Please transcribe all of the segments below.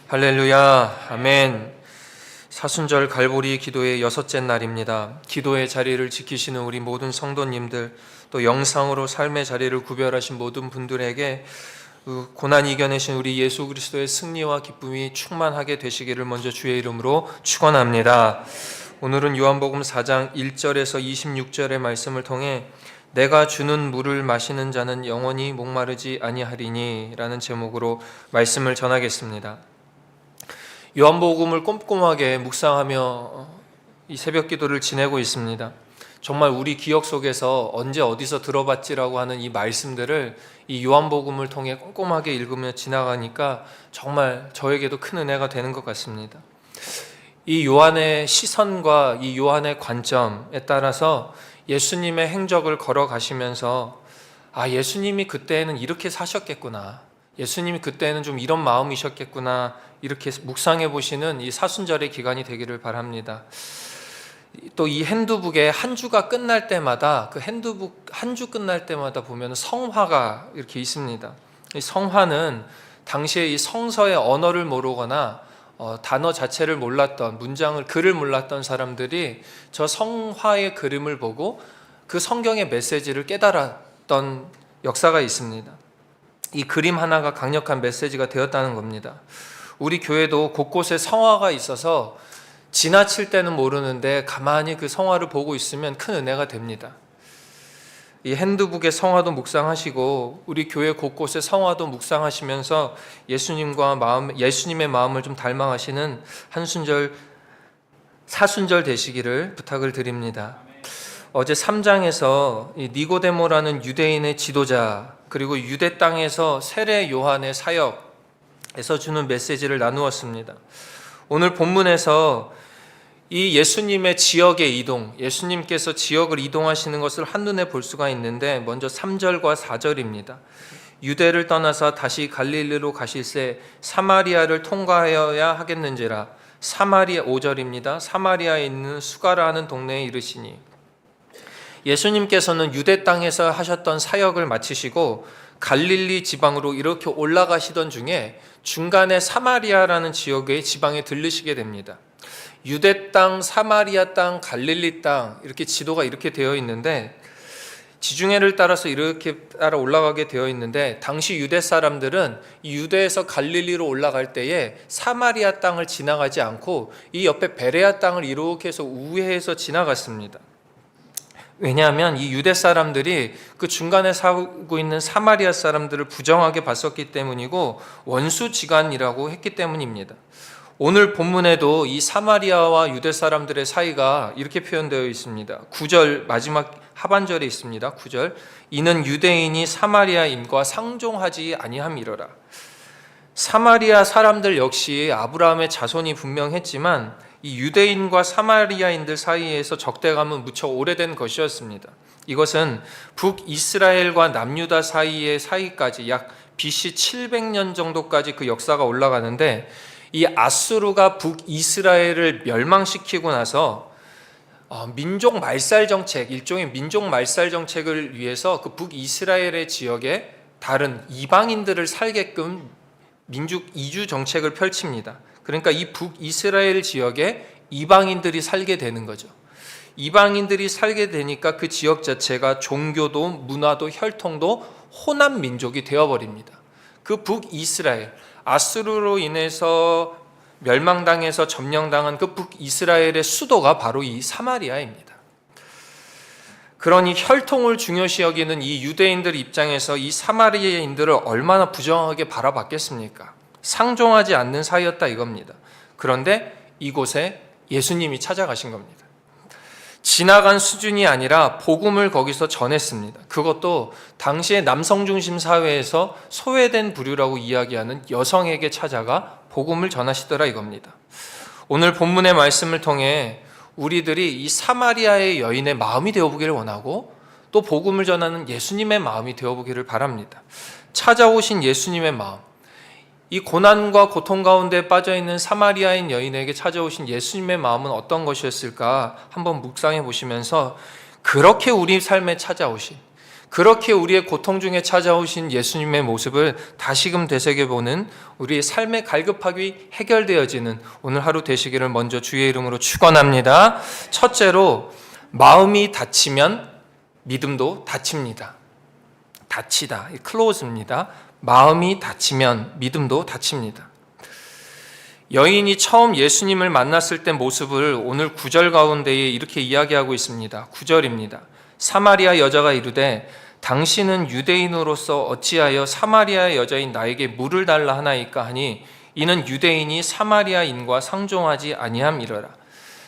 할렐루야, 아멘. 사순절 갈보리 기도의 6째 날입니다. 기도의 자리를 지키시는 우리 모든 성도님들, 또 영상으로 삶의 자리를 구별하신 모든 분들에게 고난 이겨내신 우리 예수 그리스도의 승리와 기쁨이 충만하게 되시기를 먼저 주의 이름으로 축원합니다. 오늘은 요한복음 4장 1절에서 26절의 말씀을 통해 내가 주는 물을 마시는 자는 영원히 목마르지 아니하리니 라는 제목으로 말씀을 전하겠습니다. 요한복음을 꼼꼼하게 묵상하며 이 새벽 기도를 지내고 있습니다. 정말 우리 기억 속에서 언제 어디서 들어봤지라고 하는 이 말씀들을 이 요한복음을 통해 꼼꼼하게 읽으며 지나가니까 정말 저에게도 큰 은혜가 되는 것 같습니다. 이 요한의 시선과 이 요한의 관점에 따라서 예수님의 행적을 걸어가시면서 예수님이 그때는 이렇게 사셨겠구나, 예수님이 그때는 좀 이런 마음이셨겠구나, 이렇게 묵상해 보시는 이 사순절의 기간이 되기를 바랍니다. 또 이 핸드북에 한 주가 끝날 때마다, 그 핸드북 한 주 끝날 때마다 보면 성화가 이렇게 있습니다. 이 성화는 당시에 이 성서의 언어를 모르거나 단어 자체를 몰랐던, 글을 몰랐던 사람들이 저 성화의 그림을 보고 그 성경의 메시지를 깨달았던 역사가 있습니다. 이 그림 하나가 강력한 메시지가 되었다는 겁니다. 우리 교회도 곳곳에 성화가 있어서 지나칠 때는 모르는데 가만히 그 성화를 보고 있으면 큰 은혜가 됩니다. 이 핸드북의 성화도 묵상하시고 우리 교회 곳곳의 성화도 묵상하시면서 예수님의 마음을 좀 닮아가시는 사순절 되시기를 부탁을 드립니다. 어제 3장에서 이 니고데모라는 유대인의 지도자, 그리고 유대 땅에서 세례 요한의 사역에서 주는 메시지를 나누었습니다. 오늘 본문에서 이 예수님의 지역의 이동, 예수님께서 지역을 이동하시는 것을 한눈에 볼 수가 있는데, 먼저 3절과 4절입니다. 유대를 떠나서 다시 갈릴리로 가실새 사마리아를 통과하여야 하겠는지라. 5절입니다. 사마리아에 있는 수가라 하는 동네에 이르시니, 예수님께서는 유대 땅에서 하셨던 사역을 마치시고 갈릴리 지방으로 이렇게 올라가시던 중에 중간에 사마리아라는 지역의 지방에 들르시게 됩니다. 유대 땅, 사마리아 땅, 갈릴리 땅, 이렇게 지도가 이렇게 되어 있는데, 지중해를 따라서 이렇게 따라 올라가게 되어 있는데, 당시 유대 사람들은 이 유대에서 갈릴리로 올라갈 때에 사마리아 땅을 지나가지 않고 이 옆에 베레아 땅을 이렇게 해서 우회해서 지나갔습니다. 왜냐하면 이 유대 사람들이 그 중간에 살고 있는 사마리아 사람들을 부정하게 봤었기 때문이고, 원수지간이라고 했기 때문입니다. 오늘 본문에도 이 사마리아와 유대 사람들의 사이가 이렇게 표현되어 있습니다. 9절 마지막 하반절에 있습니다. 9절, 이는 유대인이 사마리아인과 상종하지 아니함이로라. 사마리아 사람들 역시 아브라함의 자손이 분명했지만 이 유대인과 사마리아인들 사이에서 적대감은 무척 오래된 것이었습니다. 이것은 북이스라엘과 남유다 사이의 사이까지 약 BC 700년 정도까지 그 역사가 올라가는데, 이 아수르가 북이스라엘을 멸망시키고 나서 민족 말살 정책, 일종의 민족 말살 정책을 위해서 그 북이스라엘의 지역에 다른 이방인들을 살게끔 민족 이주 정책을 펼칩니다. 그러니까 이 북이스라엘 지역에 이방인들이 살게 되는 거죠. 이방인들이 살게 되니까 그 지역 자체가 종교도 문화도 혈통도 혼합 민족이 되어버립니다. 그 북이스라엘, 아수르로 인해서 멸망당해서 점령당한 그 북이스라엘의 수도가 바로 이 사마리아입니다. 그러니 혈통을 중요시 여기는 이 유대인들 입장에서 이 사마리아인들을 얼마나 부정하게 바라봤겠습니까? 상종하지 않는 사이였다 이겁니다. 그런데 이곳에 예수님이 찾아가신 겁니다. 지나간 수준이 아니라 복음을 거기서 전했습니다. 그것도 당시의 남성 중심 사회에서 소외된 부류라고 이야기하는 여성에게 찾아가 복음을 전하시더라 이겁니다. 오늘 본문의 말씀을 통해 우리들이 이 사마리아의 여인의 마음이 되어보기를 원하고, 또 복음을 전하는 예수님의 마음이 되어보기를 바랍니다. 찾아오신 예수님의 마음, 이 고난과 고통 가운데 빠져있는 사마리아인 여인에게 찾아오신 예수님의 마음은 어떤 것이었을까 한번 묵상해 보시면서, 그렇게 우리 삶에 찾아오신, 그렇게 우리의 고통 중에 찾아오신 예수님의 모습을 다시금 되새겨보는 우리의 삶의 갈급함이 해결되어지는 오늘 하루 되시기를 먼저 주의 이름으로 축원합니다. 첫째로, 마음이 다치면 믿음도 다칩니다. 다치다, 클로즈입니다. 마음이 다치면 믿음도 다칩니다. 여인이 처음 예수님을 만났을 때 모습을 오늘 9절 가운데에 이렇게 이야기하고 있습니다. 9절입니다. 사마리아 여자가 이르되 당신은 유대인으로서 어찌하여 사마리아 여자인 나에게 물을 달라 하나이까 하니 이는 유대인이 사마리아인과 상종하지 아니함이러라.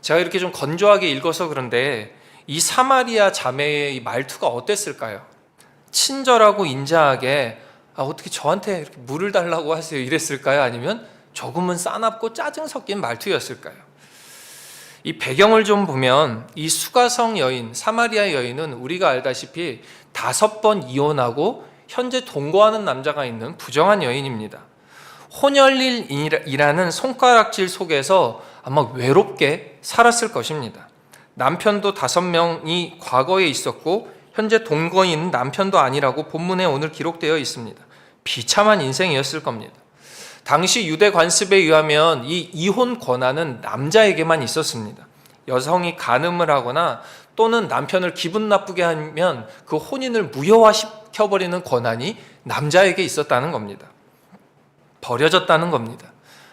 제가 이렇게 좀 건조하게 읽어서 그런데 이 사마리아 자매의 이 말투가 어땠을까요? 친절하고 인자하게 어떻게 저한테 이렇게 물을 달라고 하세요 이랬을까요? 아니면 조금은 싸납고 짜증 섞인 말투였을까요? 이 배경을 좀 보면 이 수가성 여인, 사마리아 여인은 우리가 알다시피 5번 이혼하고 현재 동거하는 남자가 있는 부정한 여인입니다. 혼혈일이라는 손가락질 속에서 아마 외롭게 살았을 것입니다. 남편도 5명이 과거에 있었고 현재 동거인 남편도 아니라고 본문에 오늘 기록되어 있습니다. 비참한 인생이었을 겁니다. 당시 유대 관습에 의하면 이 이혼 권한은 남자에게만 있었습니다. 여성이 간음을 하거나 또는 남편을 기분 나쁘게 하면 그 혼인을 무효화시켜버리는 권한이 남자에게 있었다는 겁니다. 버려졌다는 겁니다.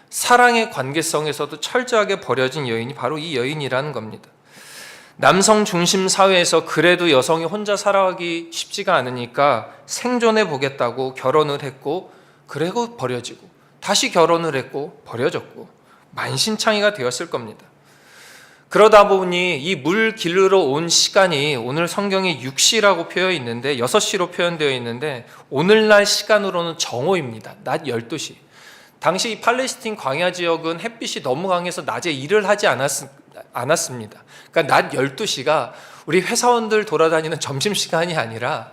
사랑의 관계성에서도 철저하게 버려진 여인이 바로 이 여인이라는 겁니다. 남성 중심 사회에서 그래도 여성이 혼자 살아가기 쉽지가 않으니까 생존해 보겠다고 결혼을 했고, 그리고 버려지고 다시 결혼을 했고 버려졌고 만신창이가 되었을 겁니다. 그러다 보니 이 물 기르러 온 시간이 오늘 성경에 6시라고 표현되어 있는데 6시로 표현되어 있는데 오늘날 시간으로는 정오입니다. 낮 12시. 당시 팔레스틴 광야 지역은 햇빛이 너무 강해서 낮에 일을 하지 않았습니다. 그러니까 낮 12시가 우리 회사원들 돌아다니는 점심시간이 아니라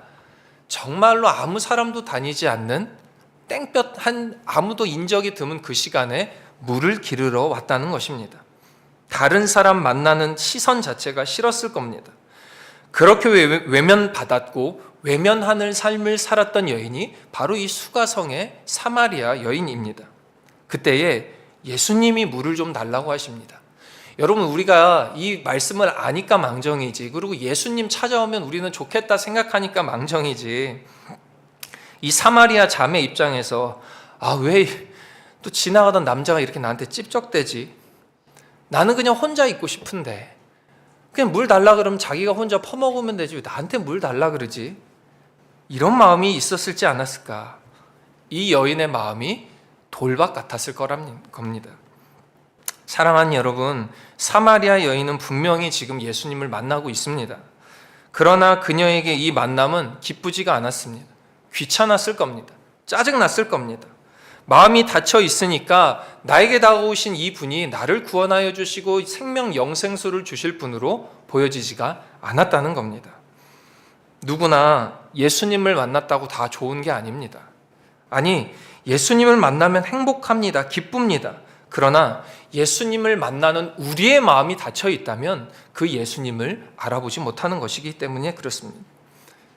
정말로 아무 사람도 다니지 않는 땡볕 한 아무도 인적이 드문 그 시간에 물을 기르러 왔다는 것입니다. 다른 사람 만나는 시선 자체가 싫었을 겁니다. 그렇게 외면받았고 외면하는 삶을 살았던 여인이 바로 이 수가성의 사마리아 여인입니다. 그때에 예수님이 물을 좀 달라고 하십니다. 여러분, 우리가 이 말씀을 아니까 망정이지, 그리고 예수님 찾아오면 우리는 좋겠다 생각하니까 망정이지, 이 사마리아 자매 입장에서 왜 또 지나가던 남자가 이렇게 나한테 찝쩍대지? 나는 그냥 혼자 있고 싶은데 그냥 물 달라 그러면 자기가 혼자 퍼먹으면 되지 왜 나한테 물 달라 그러지? 이런 마음이 있었을지 않았을까? 이 여인의 마음이 돌박 같았을 겁니다. 사랑하는 여러분, 사마리아 여인은 분명히 지금 예수님을 만나고 있습니다. 그러나 그녀에게 이 만남은 기쁘지가 않았습니다. 귀찮았을 겁니다. 짜증났을 겁니다. 마음이 닫혀 있으니까 나에게 다가오신 이 분이 나를 구원하여 주시고 생명 영생수를 주실 분으로 보여지지가 않았다는 겁니다. 누구나 예수님을 만났다고 다 좋은 게 아닙니다. 아니, 예수님을 만나면 행복합니다. 기쁩니다. 그러나 예수님을 만나는 우리의 마음이 닫혀 있다면 그 예수님을 알아보지 못하는 것이기 때문에 그렇습니다.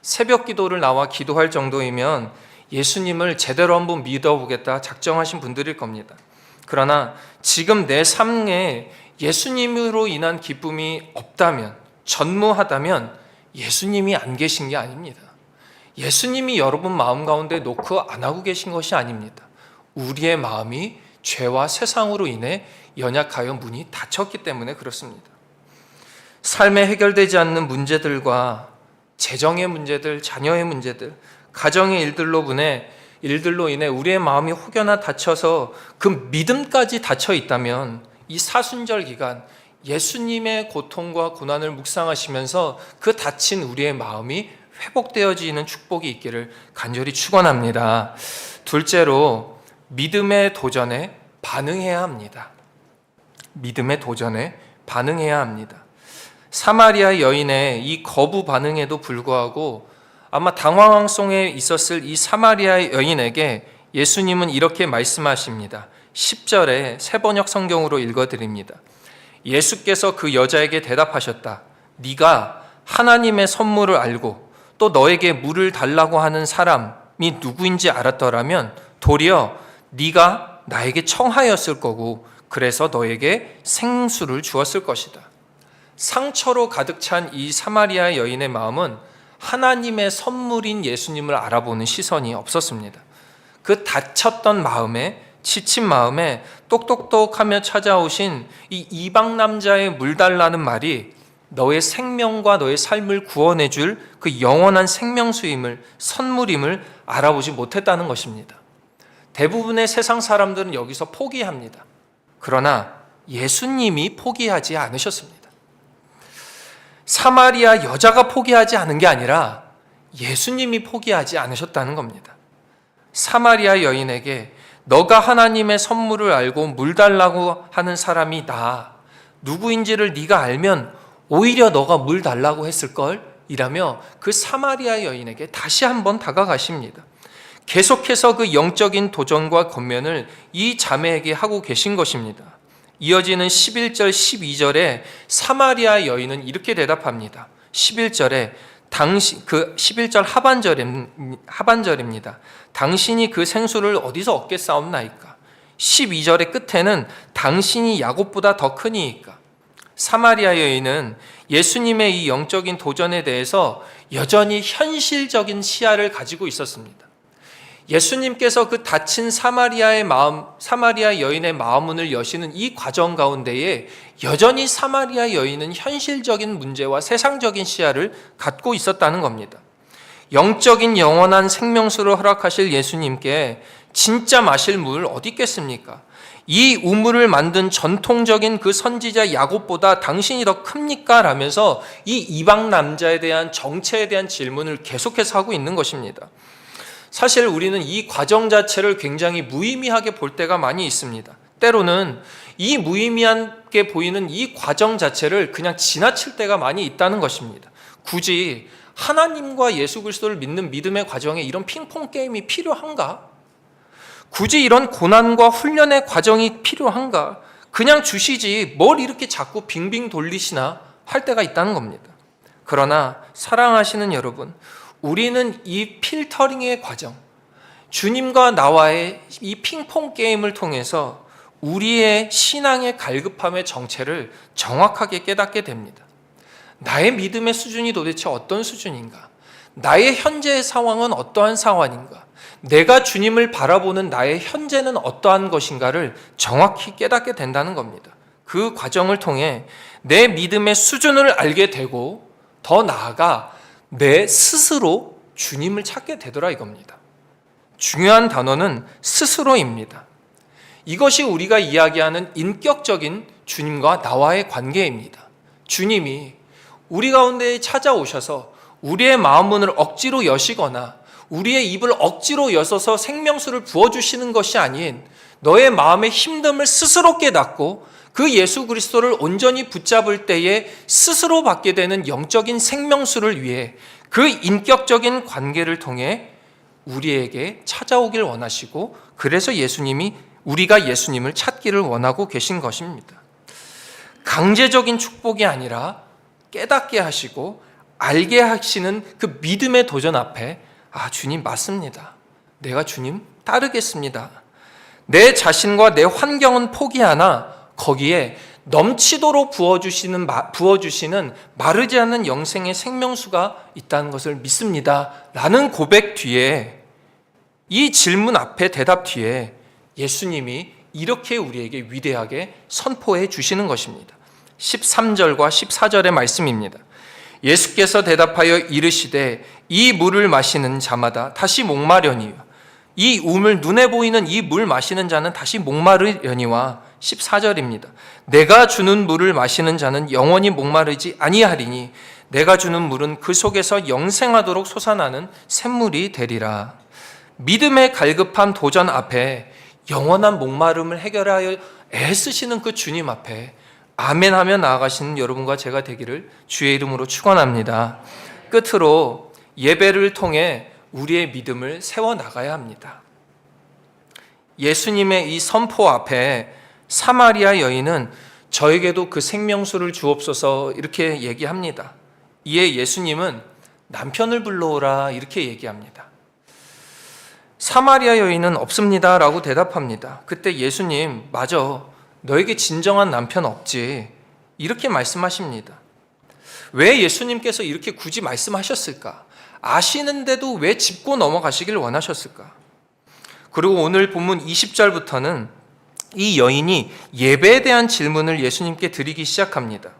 새벽 기도를 나와 기도할 정도이면 예수님을 제대로 한번 믿어보겠다 작정하신 분들일 겁니다. 그러나 지금 내 삶에 예수님으로 인한 기쁨이 없다면, 전무하다면 예수님이 안 계신 게 아닙니다. 예수님이 여러분 마음 가운데 놓고 안 하고 계신 것이 아닙니다. 우리의 마음이 죄와 세상으로 인해 연약하여 문이 닫혔기 때문에 그렇습니다. 삶에 해결되지 않는 문제들과 재정의 문제들, 자녀의 문제들, 가정의 일들로 인해 우리의 마음이 혹여나 닫혀서 그 믿음까지 닫혀 있다면 이 사순절 기간 예수님의 고통과 고난을 묵상하시면서 그 닫힌 우리의 마음이 회복되어지는 축복이 있기를 간절히 축원합니다. 둘째로, 믿음의 도전에 반응해야 합니다. 믿음의 도전에 반응해야 합니다. 사마리아 여인의 이 거부 반응에도 불구하고 아마 당황 속에 있었을 이 사마리아 여인에게 예수님은 이렇게 말씀하십니다. 10절에 새번역 성경으로 읽어드립니다. 예수께서 그 여자에게 대답하셨다. 네가 하나님의 선물을 알고 또 너에게 물을 달라고 하는 사람이 누구인지 알았더라면 도리어 네가 나에게 청하였을 거고 그래서 너에게 생수를 주었을 것이다. 상처로 가득 찬 이 사마리아 여인의 마음은 하나님의 선물인 예수님을 알아보는 시선이 없었습니다. 그 다쳤던 마음에, 지친 마음에 똑똑똑하며 찾아오신 이 이방 남자의 물 달라는 말이 너의 생명과 너의 삶을 구원해 줄 그 영원한 생명수임을, 선물임을 알아보지 못했다는 것입니다. 대부분의 세상 사람들은 여기서 포기합니다. 그러나 예수님이 포기하지 않으셨습니다. 사마리아 여자가 포기하지 않은 게 아니라 예수님이 포기하지 않으셨다는 겁니다. 사마리아 여인에게 너가 하나님의 선물을 알고 물 달라고 하는 사람이 나 누구인지를 네가 알면 오히려 너가 물 달라고 했을걸 이라며 그 사마리아 여인에게 다시 한번 다가가십니다. 계속해서 그 영적인 도전과 권면을 이 자매에게 하고 계신 것입니다. 이어지는 11절 12절에 사마리아 여인은 이렇게 대답합니다. 11절에 11절 하반절입니다. 당신이 그 생수를 어디서 얻겠사옵나이까? 12절의 끝에는 당신이 야곱보다 더 크니이까? 사마리아 여인은 예수님의 이 영적인 도전에 대해서 여전히 현실적인 시야를 가지고 있었습니다. 예수님께서 그 다친 사마리아 여인의 마음문을 여시는 이 과정 가운데에 여전히 사마리아 여인은 현실적인 문제와 세상적인 시야를 갖고 있었다는 겁니다. 영적인 영원한 생명수를 허락하실 예수님께 진짜 마실 물 어디 있겠습니까? 이 우물을 만든 전통적인 그 선지자 야곱보다 당신이 더 큽니까? 라면서 이 이방 남자에 대한 정체에 대한 질문을 계속해서 하고 있는 것입니다. 사실 우리는 이 과정 자체를 굉장히 무의미하게 볼 때가 많이 있습니다. 때로는 이 무의미하게 보이는 이 과정 자체를 그냥 지나칠 때가 많이 있다는 것입니다. 굳이 하나님과 예수 그리스도를 믿는 믿음의 과정에 이런 핑퐁 게임이 필요한가? 굳이 이런 고난과 훈련의 과정이 필요한가? 그냥 주시지 뭘 이렇게 자꾸 빙빙 돌리시나 할 때가 있다는 겁니다. 그러나 사랑하시는 여러분, 우리는 이 필터링의 과정, 주님과 나와의 이 핑퐁 게임을 통해서 우리의 신앙의 갈급함의 정체를 정확하게 깨닫게 됩니다. 나의 믿음의 수준이 도대체 어떤 수준인가? 나의 현재의 상황은 어떠한 상황인가? 내가 주님을 바라보는 나의 현재는 어떠한 것인가를 정확히 깨닫게 된다는 겁니다. 그 과정을 통해 내 믿음의 수준을 알게 되고 더 나아가 내 스스로 주님을 찾게 되더라 이겁니다. 중요한 단어는 스스로입니다. 이것이 우리가 이야기하는 인격적인 주님과 나와의 관계입니다. 주님이 우리 가운데 찾아오셔서 우리의 마음문을 억지로 여시거나 우리의 입을 억지로 여서서 생명수를 부어주시는 것이 아닌 너의 마음의 힘듦을 스스로 깨닫고 그 예수 그리스도를 온전히 붙잡을 때에 스스로 받게 되는 영적인 생명수를 위해 그 인격적인 관계를 통해 우리에게 찾아오길 원하시고 그래서 우리가 예수님을 찾기를 원하고 계신 것입니다. 강제적인 축복이 아니라 깨닫게 하시고 알게 하시는 그 믿음의 도전 앞에 주님 맞습니다. 내가 주님 따르겠습니다. 내 자신과 내 환경은 포기하나 거기에 넘치도록 부어주시는 마르지 않는 영생의 생명수가 있다는 것을 믿습니다. 라는 고백 뒤에 이 질문 앞에 대답 뒤에 예수님이 이렇게 우리에게 위대하게 선포해 주시는 것입니다. 13절과 14절의 말씀입니다. 예수께서 대답하여 이르시되 이 물을 마시는 자마다 다시 목마려니와 이 우물 눈에 보이는 이 물 마시는 자는 다시 목마르려니와 14절입니다. 내가 주는 물을 마시는 자는 영원히 목마르지 아니하리니 내가 주는 물은 그 속에서 영생하도록 솟아나는 샘물이 되리라. 믿음의 갈급한 도전 앞에 영원한 목마름을 해결하여 애쓰시는 그 주님 앞에 아멘하며 나아가시는 여러분과 제가 되기를 주의 이름으로 축원합니다. 끝으로 예배를 통해 우리의 믿음을 세워나가야 합니다. 예수님의 이 선포 앞에 사마리아 여인은 저에게도 그 생명수를 주옵소서 이렇게 얘기합니다. 이에 예수님은 남편을 불러오라 이렇게 얘기합니다. 사마리아 여인은 없습니다 라고 대답합니다. 그때 예수님, 맞아, 너에게 진정한 남편 없지, 이렇게 말씀하십니다. 왜 예수님께서 이렇게 굳이 말씀하셨을까? 아시는데도 왜 짚고 넘어가시길 원하셨을까? 그리고 오늘 본문 20절부터는 이 여인이 예배에 대한 질문을 예수님께 드리기 시작합니다.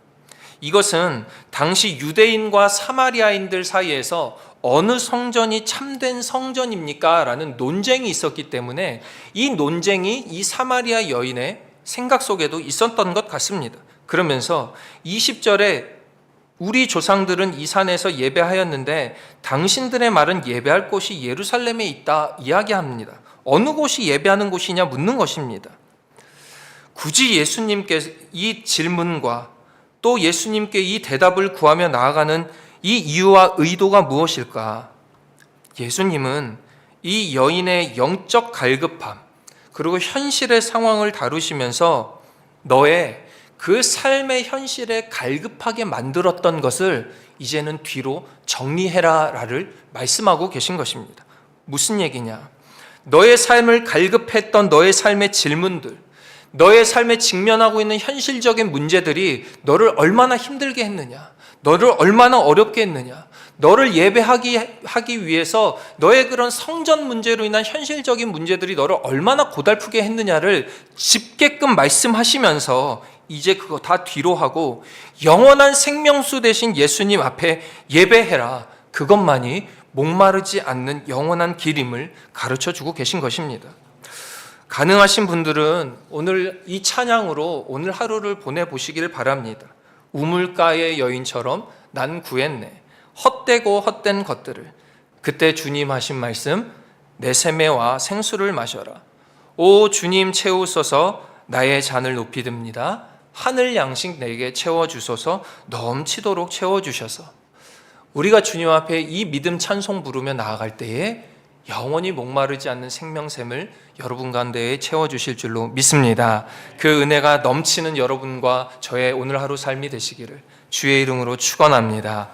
이것은 당시 유대인과 사마리아인들 사이에서 어느 성전이 참된 성전입니까? 라는 논쟁이 있었기 때문에 이 논쟁이 이 사마리아 여인의 생각 속에도 있었던 것 같습니다. 그러면서 20절에 우리 조상들은 이 산에서 예배하였는데 당신들의 말은 예배할 곳이 예루살렘에 있다 이야기합니다. 어느 곳이 예배하는 곳이냐 묻는 것입니다. 굳이 예수님께 이 질문과 또 예수님께 이 대답을 구하며 나아가는 이 이유와 의도가 무엇일까? 예수님은 이 여인의 영적 갈급함 그리고 현실의 상황을 다루시면서 너의 그 삶의 현실에 갈급하게 만들었던 것을 이제는 뒤로 정리해라를 말씀하고 계신 것입니다. 무슨 얘기냐? 너의 삶을 갈급했던 너의 삶의 질문들, 너의 삶에 직면하고 있는 현실적인 문제들이 너를 얼마나 힘들게 했느냐, 너를 얼마나 어렵게 했느냐, 너를 예배하기 위해서 너의 그런 성전 문제로 인한 현실적인 문제들이 너를 얼마나 고달프게 했느냐를 짚게끔 말씀하시면서 이제 그거 다 뒤로 하고 영원한 생명수 되신 예수님 앞에 예배해라, 그것만이 목마르지 않는 영원한 길임을 가르쳐주고 계신 것입니다. 가능하신 분들은 오늘 이 찬양으로 오늘 하루를 보내보시기를 바랍니다. 우물가의 여인처럼 난 구했네, 헛되고 헛된 것들을. 그때 주님 하신 말씀, 내 샘에와 생수를 마셔라. 오 주님 채우소서, 나의 잔을 높이 듭니다. 하늘 양식 내게 채워주소서, 넘치도록 채워주셔서. 우리가 주님 앞에 이 믿음 찬송 부르며 나아갈 때에 영원히 목마르지 않는 생명샘을 여러분 가운데에 채워주실 줄로 믿습니다. 그 은혜가 넘치는 여러분과 저의 오늘 하루 삶이 되시기를 주의 이름으로 축원합니다.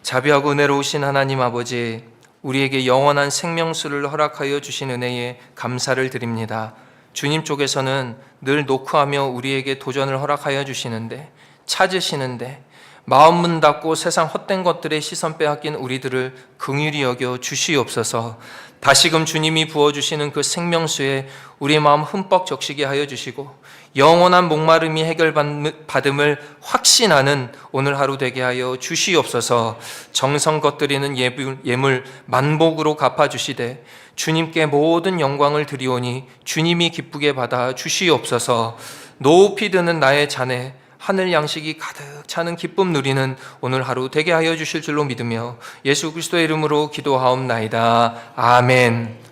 자비하고 은혜로우신 하나님 아버지, 우리에게 영원한 생명수를 허락하여 주신 은혜에 감사를 드립니다. 주님 쪽에서는 늘 노크하며 우리에게 도전을 허락하여 주시는데, 찾으시는데 마음 문 닫고 세상 헛된 것들에 시선 빼앗긴 우리들을 긍휼히 여겨 주시옵소서. 다시금 주님이 부어주시는 그 생명수에 우리의 마음 흠뻑 적시게 하여 주시고 영원한 목마름이 해결받음을 확신하는 오늘 하루 되게 하여 주시옵소서. 정성껏 드리는 예물 만복으로 갚아주시되 주님께 모든 영광을 드리오니 주님이 기쁘게 받아 주시옵소서. 높이 드는 나의 잔에 하늘 양식이 가득 차는 기쁨 누리는 오늘 하루 되게 하여 주실 줄로 믿으며 예수 그리스도의 이름으로 기도하옵나이다. 아멘.